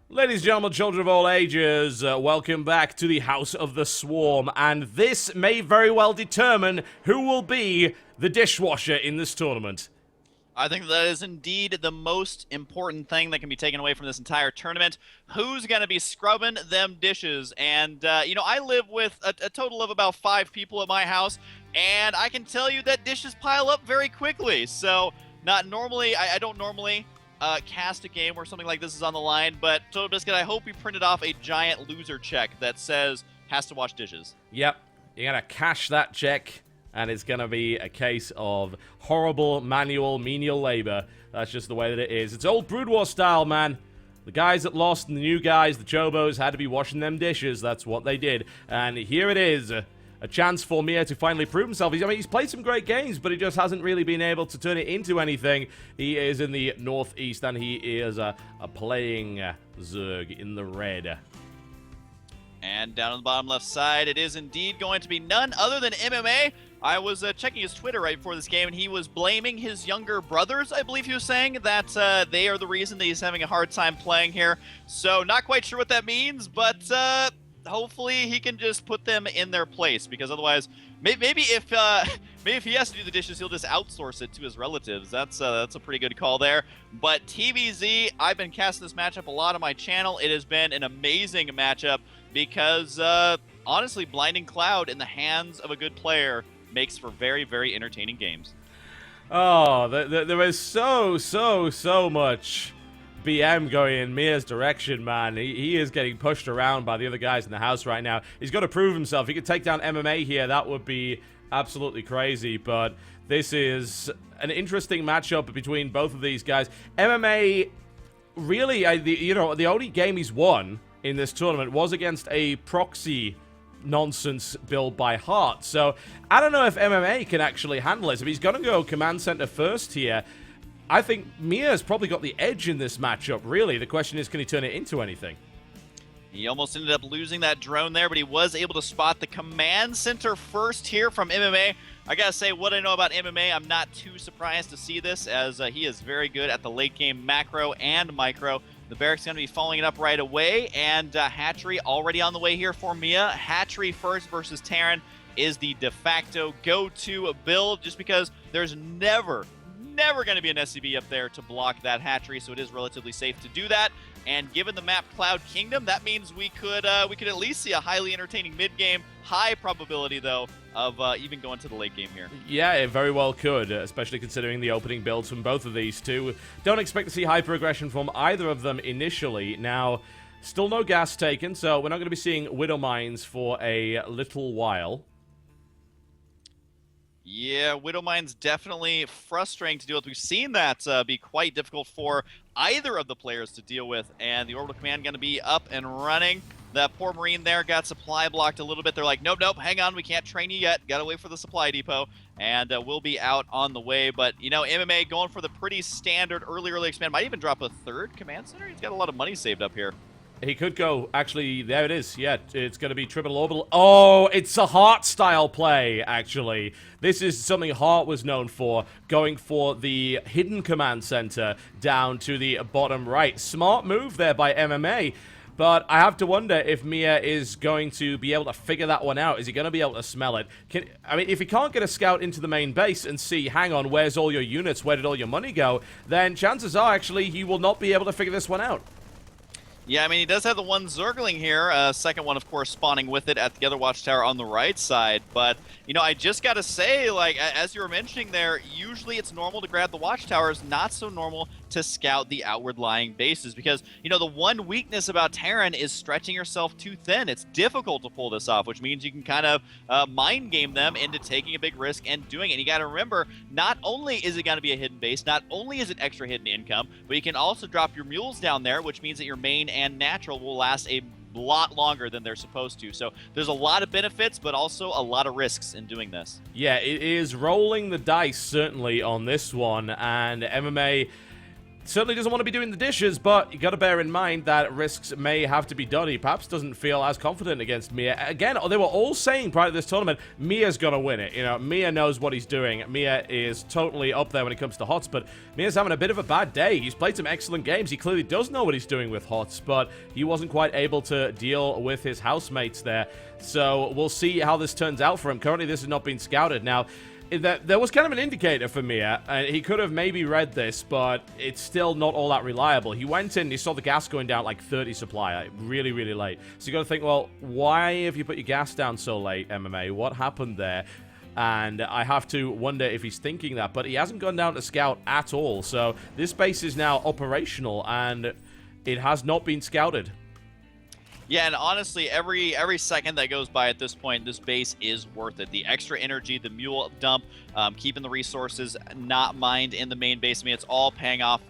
Ladies and gentlemen, children of all ages, welcome back to the House of the Swarm, and this may very well determine who will be the dishwasher in this tournament. I think that is indeed the most important thing that can be taken away from this entire tournament. Who's going to be scrubbing them dishes? And, I live with a total of about 5 people at my house, and I can tell you that dishes pile up very quickly. So, not normally, I don't normally cast a game where something like this is on the line, but TotalBiscuit, I hope we printed off a giant loser check that says has to wash dishes. Yep, you're going to cash that check, and it's going to be a case of horrible manual menial labor. That's just the way that it is. It's old Brood War style, man. The guys that lost and the new guys, the Chobos, had to be washing them dishes. That's what they did. And here it is. A chance for Mia to finally prove himself. He's played some great games, but he just hasn't really been able to turn it into anything. He is in the Northeast, and he is playing Zerg in the red. And down on the bottom left side, it is indeed going to be none other than MMA. I was checking his Twitter right before this game, and he was blaming his younger brothers, I believe he was saying, that they are the reason that he's having a hard time playing here. So not quite sure what that means, but hopefully he can just put them in their place, because otherwise, maybe if he has to do the dishes, he'll just outsource it to his relatives. That's a pretty good call there. But TVZ, I've been casting this matchup a lot on my channel. It has been an amazing matchup because, honestly, Blinding Cloud in the hands of a good player makes for very, very entertaining games. Oh, there is so much BM going in Mia's direction, man. He is getting pushed around by the other guys in the house right now. He's got to prove himself. If he could take down MMA here, that would be absolutely crazy, but this is an interesting matchup between both of these guys. MMA, really, the only game he's won in this tournament was against a proxy nonsense build by Heart. So I don't know if MMA can actually handle this. If he's going to go command center first here, I think Mia's probably got the edge in this matchup, really. The question is, can he turn it into anything? He almost ended up losing that drone there, but he was able to spot the command center first here from MMA. I gotta say, what I know about MMA, I'm not too surprised to see this, as he is very good at the late game macro and micro. The barracks going to be following it up right away, and Hatchery already on the way here for Mia. Hatchery first versus Terran is the de facto go-to build, just because there's never going to be an SCB up there to block that Hatchery, so it is relatively safe to do that. And given the map Cloud Kingdom, that means we could at least see a highly entertaining mid-game. High probability, though, of even going to the late game here. Yeah, it very well could, especially considering the opening builds from both of these two. Don't expect to see hyper-aggression from either of them initially. Now, still no gas taken, so we're not going to be seeing Widow Mines for a little while. Yeah, Widow Mine's definitely frustrating to deal with. We've seen that be quite difficult for either of the players to deal with, and the Orbital Command going to be up and running. That poor Marine there got supply blocked a little bit. They're like, nope, hang on, we can't train you yet. Got to wait for the supply depot, and we'll be out on the way. But, MMA going for the pretty standard early expand. Might even drop a third command center. He's got a lot of money saved up here. He could go, actually, there it is. Yeah, it's going to be triple orbital. Oh, it's a Heart-style play, actually. This is something Heart was known for, going for the hidden command center down to the bottom right. Smart move there by MMA, but I have to wonder if Mia is going to be able to figure that one out. Is he going to be able to smell it? If he can't get a scout into the main base and see, hang on, where's all your units, where did all your money go, then chances are, actually, he will not be able to figure this one out. Yeah, he does have the one Zergling here. Second one, of course, spawning with it at the other watchtower on the right side. But, I just got to say, as you were mentioning there, usually it's normal to grab the watchtowers, not so normal to scout the outward lying bases. Because, the one weakness about Terran is stretching yourself too thin. It's difficult to pull this off, which means you can kind of mind game them into taking a big risk and doing it. And you got to remember, not only is it going to be a hidden base, not only is it extra hidden income, but you can also drop your mules down there, which means that your main and natural will last a lot longer than they're supposed to. So there's a lot of benefits, but also a lot of risks in doing this. Yeah, it is rolling the dice, certainly, on this one, and MMA certainly doesn't want to be doing the dishes, but you got to bear in mind that risks may have to be done. He perhaps doesn't feel as confident against Mia. Again, they were all saying prior to this tournament, Mia's going to win it. You know, Mia knows what he's doing. Mia is totally up there when it comes to HotS, but Mia's having a bit of a bad day. He's played some excellent games. He clearly does know what he's doing with HotS, but he wasn't quite able to deal with his housemates there. So we'll see how this turns out for him. Currently, this has not been scouted. Now, there was kind of an indicator for Mia. He could have maybe read this, but it's still not all that reliable. He went in, he saw the gas going down like 30 supply, like really, really late. So you got to think, well, why have you put your gas down so late, MMA? What happened there? And I have to wonder if he's thinking that, but he hasn't gone down to scout at all. So this base is now operational, and it has not been scouted. Yeah, and honestly, every second that goes by at this point, this base is worth it. The extra energy, the mule dump, keeping the resources not mined in the main base. I mean, it's all paying off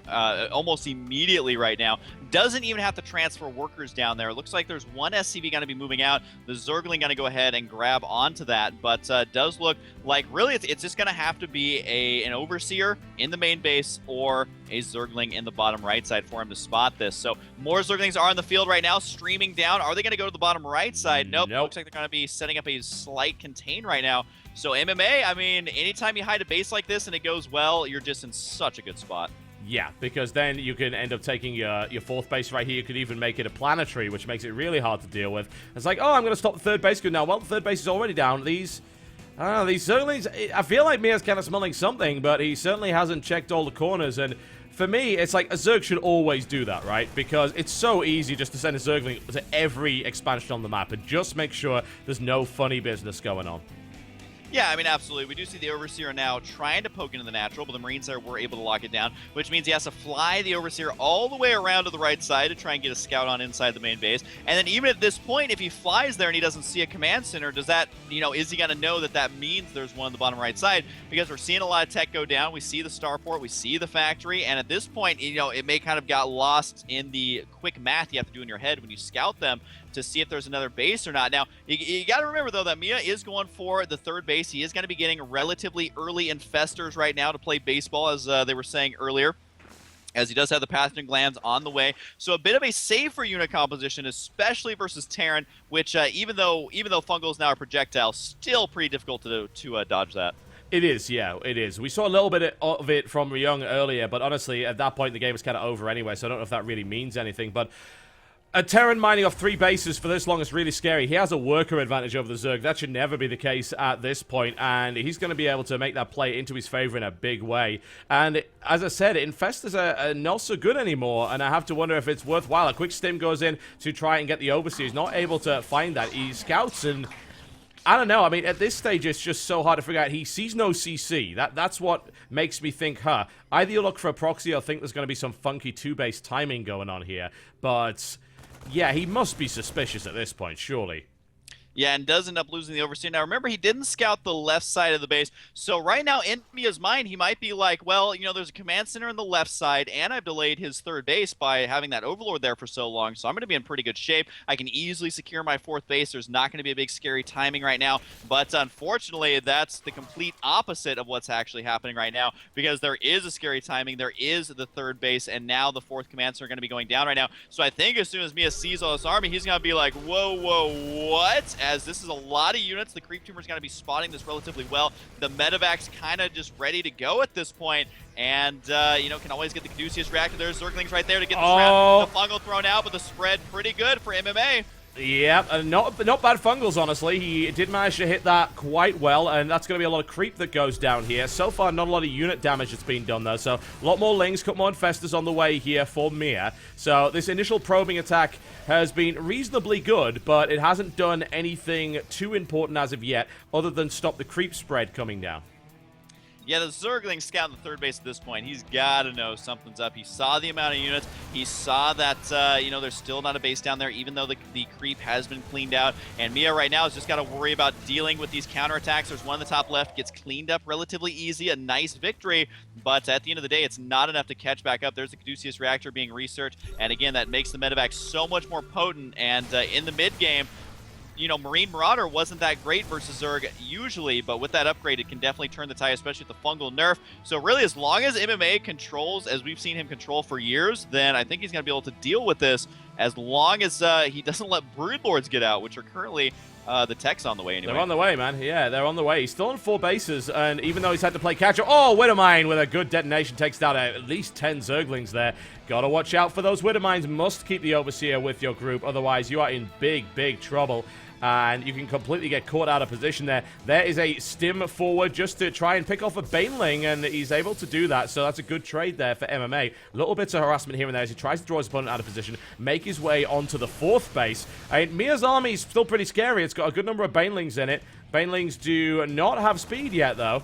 almost immediately right now. Doesn't even have to transfer workers down there. It looks like there's one SCV going to be moving out. The Zergling going to go ahead and grab onto that, but does look like really it's just going to have to be an Overseer in the main base or a Zergling in the bottom right side for him to spot this. So more Zerglings are on the field right now, streaming down. Are they going to go to the bottom right side? Nope. Looks like they're going to be setting up a slight contain right now. So MMA, I mean, anytime you hide a base like this and it goes well, you're just in such a good spot. Yeah, because then you can end up taking your fourth base right here. You could even make it a planetary, which makes it really hard to deal with. It's like, oh, I'm going to stop the third base now. Well, the third base is already down. These Zerglings, I feel like Mia's kind of smelling something, but he certainly hasn't checked all the corners. And for me, it's like a Zerg should always do that, right? Because it's so easy just to send a Zergling to every expansion on the map and just make sure there's no funny business going on. Yeah, I mean, absolutely. We do see the Overseer now trying to poke into the natural, but the Marines there were able to lock it down, which means he has to fly the Overseer all the way around to the right side to try and get a scout on inside the main base. And then even at this point, if he flies there and he doesn't see a command center, does that, is he going to know that that means there's one on the bottom right side? Because we're seeing a lot of tech go down. We see the starport, we see the factory, and at this point, it may kind of got lost in the quick math you have to do in your head when you scout them to see if there's another base or not. Now, you got to remember, though, that Mia is going for the third base. He is going to be getting relatively early infestors right now to play baseball, as they were saying earlier, as he does have the pathogen glands on the way. So a bit of a safer unit composition, especially versus Terran, which even though fungal is now a projectile, still pretty difficult to dodge that. It is, yeah, it is. We saw a little bit of it from Young earlier, but honestly, at that point, the game was kind of over anyway, so I don't know if that really means anything, but a Terran mining off 3 bases for this long is really scary. He has a worker advantage over the Zerg. That should never be the case at this point, and he's going to be able to make that play into his favor in a big way. And as I said, Infestors are not so good anymore, and I have to wonder if it's worthwhile. A quick stim goes in to try and get the Overseer. He's not able to find that. He scouts, and I don't know. I mean, at this stage, it's just so hard to figure out. He sees no CC. That's what makes me think, either you look for a proxy or think there's going to be some funky 2-base timing going on here, but yeah, he must be suspicious at this point, surely. Yeah, and does end up losing the Overseer. Now, remember, he didn't scout the left side of the base. So right now, in Mia's mind, he might be like, well, there's a command center on the left side, and I've delayed his third base by having that Overlord there for so long, so I'm going to be in pretty good shape. I can easily secure my fourth base. There's not going to be a big scary timing right now. But unfortunately, that's the complete opposite of what's actually happening right now, because there is a scary timing. There is the third base, and now the fourth command center are going to be going down right now. So I think as soon as Mia sees all this army, he's going to be like, whoa, what? As this is a lot of units. The Creep Tumor's going to be spotting this relatively well. The Medevac's kind of just ready to go at this point, and, can always get the Caduceus reactor. There's Zerglings right there to get the fungal thrown out, but the spread pretty good for MMA. Yeah, not bad fungals, honestly. He did manage to hit that quite well, and that's going to be a lot of creep that goes down here. So far, not a lot of unit damage that's been done, though, so a lot more Lings, couple more Infestors on the way here for Mia. So this initial probing attack has been reasonably good, but it hasn't done anything too important as of yet, other than stop the creep spread coming down. Yeah, the Zergling scouting the third base at this point. He's got to know something's up. He saw the amount of units. He saw that, there's still not a base down there, even though the creep has been cleaned out. And Mia right now has just got to worry about dealing with these counterattacks. There's one on the top left, gets cleaned up relatively easy, a nice victory. But at the end of the day, it's not enough to catch back up. There's the Caduceus reactor being researched. And again, that makes the Medevac so much more potent. And in the mid game, you know, Marine Marauder wasn't that great versus Zerg usually, but with that upgrade, it can definitely turn the tide, especially with the fungal nerf. So really, as long as MMA controls, as we've seen him control for years, then I think he's going to be able to deal with this as long as he doesn't let Broodlords get out, which are currently the tech's on the way anyway. They're on the way, man. Yeah, they're on the way. He's still on 4 bases, and even though he's had to play catch-up... Oh, Widowmine with a good detonation takes down at least 10 Zerglings there. Gotta watch out for those Widowmines. Must keep the Overseer with your group, otherwise you are in big, big trouble. And you can completely get caught out of position there. There is a stim forward just to try and pick off a Baneling, and he's able to do that, so that's a good trade there for MMA. Little bits of harassment here and there as he tries to draw his opponent out of position, make his way onto the 4th base. Mia's army is still pretty scary. It's got a good number of Banelings in it. Banelings do not have speed yet, though.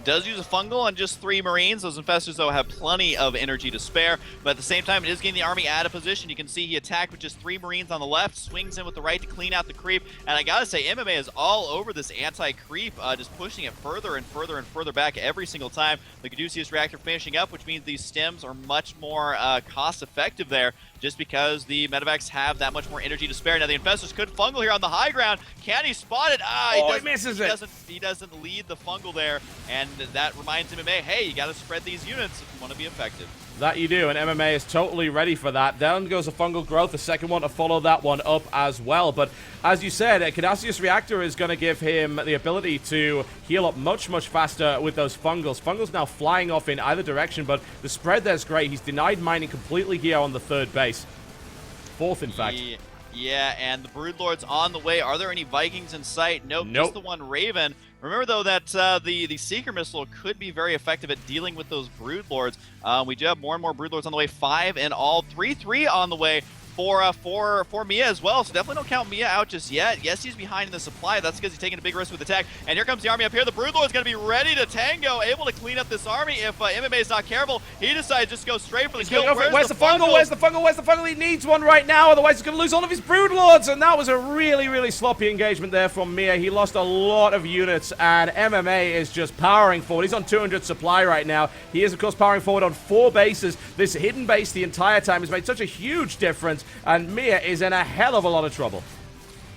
Does use a fungal on just 3 Marines. Those Infestors, though, have plenty of energy to spare, but at the same time, it is getting the army out of position. You can see he attacked with just 3 Marines on the left, swings in with the right to clean out the creep, and I gotta say, MMA is all over this anti-creep, just pushing it further and further and further back every single time. The Caduceus Reactor finishing up, which means these stems are much more cost-effective there, just because the Medivacs have that much more energy to spare. Now, the Infestors could fungal here on the high ground. Can he spot it? He misses it. He doesn't lead the fungal there, and that reminds MMA, hey, you got to spread these units if you want to be effective. That you do, and MMA is totally ready for that. Down goes a fungal growth, the second one to follow that one up as well. But as you said, a Caduceus Reactor is going to give him the ability to heal up much, much faster with those fungals. Fungals now flying off in either direction, but the spread there's great. He's denied mining completely here on the 3rd base. 4th, in fact. Yeah, and the Broodlord's on the way. Are there any Vikings in sight? Nope. Just the one Raven. Remember, though, that the Seeker Missile could be very effective at dealing with those Broodlords. We do have more and more Broodlords on the way. 5 in all. 3-3 on the way for Mia as well, so definitely don't count Mia out just yet. Yes, he's behind in the supply. That's because he's taking a big risk with attack. And here comes the army up here. The Broodlord's going to be ready to tango, able to clean up this army. If MMA is not careful, he decides just to go straight for the kill. Where's the fungal? Where's the fungal? Where's the fungal? He needs one right now, otherwise he's going to lose all of his Broodlords. And that was a really, really sloppy engagement there from Mia. He lost a lot of units, and MMA is just powering forward. He's on 200 supply right now. He is, of course, powering forward on 4 bases. This hidden base the entire time has made such a huge difference, and Mia is in a hell of a lot of trouble.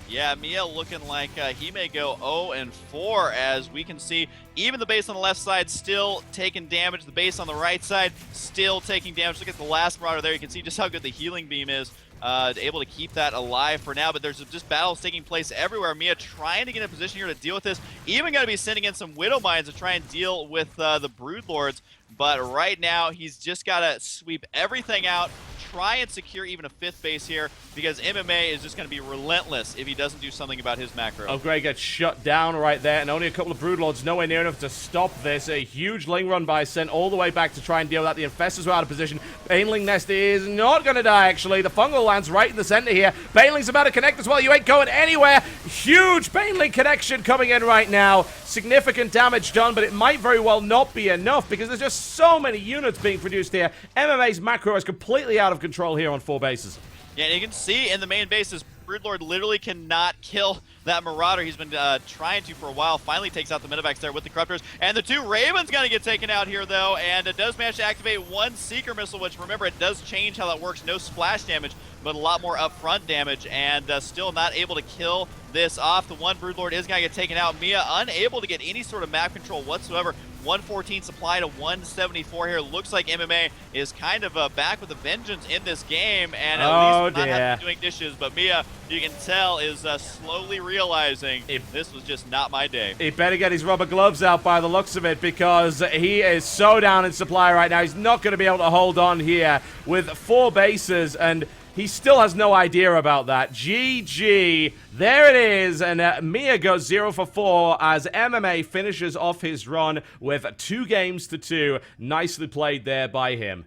Yeah, Mia looking like he may go 0-4, as we can see. Even the base on the left side still taking damage. The base on the right side still taking damage. Look at the last Marauder there. You can see just how good the healing beam is. Able to keep that alive for now, but there's just battles taking place everywhere. Mia trying to get in a position here to deal with this. Even going to be sending in some Widow Mines to try and deal with the Broodlords. But right now, he's just got to sweep everything out, try and secure even a 5th base here, because MMA is just going to be relentless if he doesn't do something about his macro. Oh, Grey gets shut down right there, and only a couple of Broodlords nowhere near enough to stop this. A huge Ling run by sent all the way back to try and deal with that. The Infestors were out of position. Baneling Nest is not going to die, actually. The fungal lands right in the center here. Baneling's about to connect as well. You ain't going anywhere. Huge Baneling connection coming in right now. Significant damage done, but it might very well not be enough, because there's just so many units being produced here. MMA's macro is completely out of control here on 4 bases. Yeah, and you can see in the main base, this Broodlord literally cannot kill that Marauder. He's been trying to for a while. Finally takes out the Medivacs there with the Corruptors. And the 2 Ravens going to get taken out here, though. And it does manage to activate 1 Seeker Missile, which, remember, it does change how that works. No splash damage, but a lot more upfront damage. And still not able to kill this off. The 1 Broodlord is going to get taken out. Mia unable to get any sort of map control whatsoever. 114 supply to 174 here. Looks like MMA is kind of back with a vengeance in this game, and at least not doing dishes. But Mia, you can tell, is slowly realizing this was just not my day. He better get his rubber gloves out by the looks of it, because he is so down in supply right now. He's not going to be able to hold on here with 4 bases, and he still has no idea about that. GG. There it is. And Mia goes 0-for-4 as MMA finishes off his run with 2 games to 2. Nicely played there by him.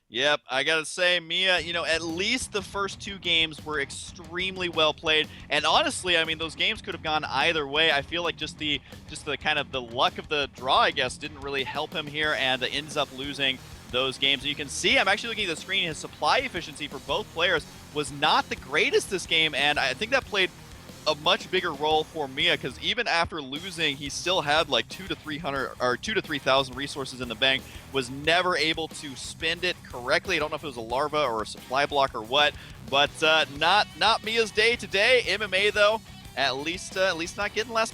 Yep, I gotta say, Mia, you know, at least the first 2 games were extremely well played. And honestly, I mean, those games could have gone either way. I feel like just the kind of the luck of the draw, I guess, didn't really help him here, and ends up losing those games. And you can see, I'm actually looking at the screen, his supply efficiency for both players was not the greatest this game, and I think that played a much bigger role for Miya, because even after losing, he still had like 2,000 to 3,000 resources in the bank. Was never able to spend it correctly. I don't know if it was a larva or a supply block or what, but not Miya's day today. MMA though, at least not getting last.